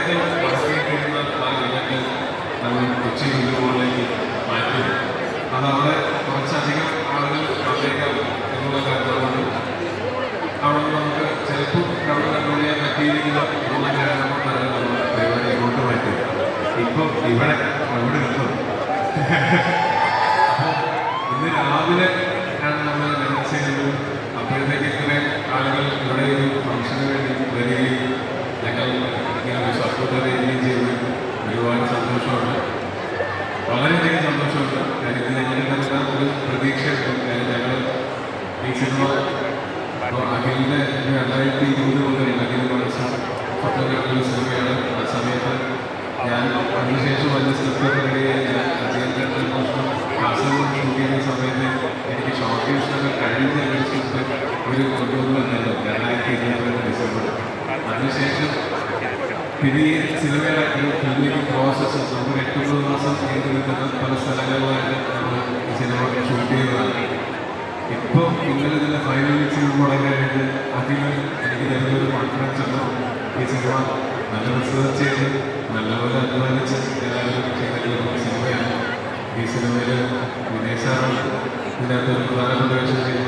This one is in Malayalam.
സമയത്ത് വളർത്തിയിരിക്കുന്ന ആ ഇനങ്ങൾ നമ്മൾ കൊച്ചി ലുലുമാളിലേക്ക് മാറ്റി. അതവിടെ കുറച്ചധികം ആളുകൾ വന്നേക്കാം എന്നുള്ള കാരണമാണ് അവിടെ നമുക്ക് ചിലപ്പോൾ അവിടെ കൺട്രോൾ ചെയ്യാൻ പറ്റിയിരിക്കുന്ന എന്നുള്ള കാരണം കൊണ്ടാണ് നമ്മൾ പരിപാടി ഇങ്ങോട്ട് മാറ്റി. ഇപ്പോൾ ഇവിടെ നിൽക്കും. അപ്പോൾ ഇന്ന് രാവിലെ ആണ് നമ്മൾ മനസ്സിലുള്ളത്. അപ്പോഴത്തേക്ക് ഇത്രയും ആളുകൾ ഇവിടെ ഒരു ഫംഗ്ഷന് വേണ്ടി വരികയും ഞങ്ങൾ ഇങ്ങനെ ഒരു സപ്പോർട്ട് അറിയുകയും ചെയ്ത് ഒരുപാട് സന്തോഷമുണ്ട്, വളരെയധികം സന്തോഷമുണ്ട്. കാര്യം ഞങ്ങളുടെ ഒരു പ്രതീക്ഷയുണ്ട്. കാര്യം ഞങ്ങൾ ഈ സിനിമ അപ്പോൾ അഖിലിൻ്റെ 2020 മുതൽ അഖിൽ മനസ്സിൽ സ്വപ്നം കണ്ടൊരു സിനിമയാണ്. ആ സമയത്ത് ഞാൻ അതിനുശേഷം വലിയ സ്ക്രിപ്റ്റ് പറയുകയും ഞാൻ അജയൻ്റെ മോഷണം കാസർഗോഡ് ഷൂട്ട് ചെയ്യുന്ന സമയത്ത് എനിക്ക് ഷോർട്ട് ഫിലിംസിനൊക്കെ കഴിഞ്ഞ ഒരു സ്ക്രിപ്റ്റ് ഒരു കൊണ്ടുവന്നല്ലോ 2022 ഡിസംബർ. അതിനുശേഷം പിന്നെ ഈ സിനിമയുടെ ഒരു ഫിലിമിംഗ് പ്രോസസ്സ് നമുക്ക് 8-9 മാസം നീണ്ടു നിൽക്കുന്ന പല സ്ഥലങ്ങളിലായിട്ട് നമ്മൾ ഈ സിനിമ ഷൂട്ട് ചെയ്തതാണ്. ഇപ്പോൾ ഇന്നലെ ഇതിൻ്റെ ഫൈനൽ സിനിമ തുടങ്ങാനായിട്ട് അതിന് എനിക്ക് തരുന്നൊരു കോൺഫിഡൻസ് ഉണ്ട്. ഈ സിനിമ നല്ല റിസർച്ച് ചെയ്ത് നല്ലപോലെ അധ്വാനിച്ച് എല്ലാവരും ചെയ്തിട്ടുള്ള സിനിമയാണ്. ഈ സിനിമയിൽ വിദേശാണ് ഇതിനകത്ത് ഒരു പ്രധാനപ്പെട്ട വേഷം ചെയ്യുന്നത്.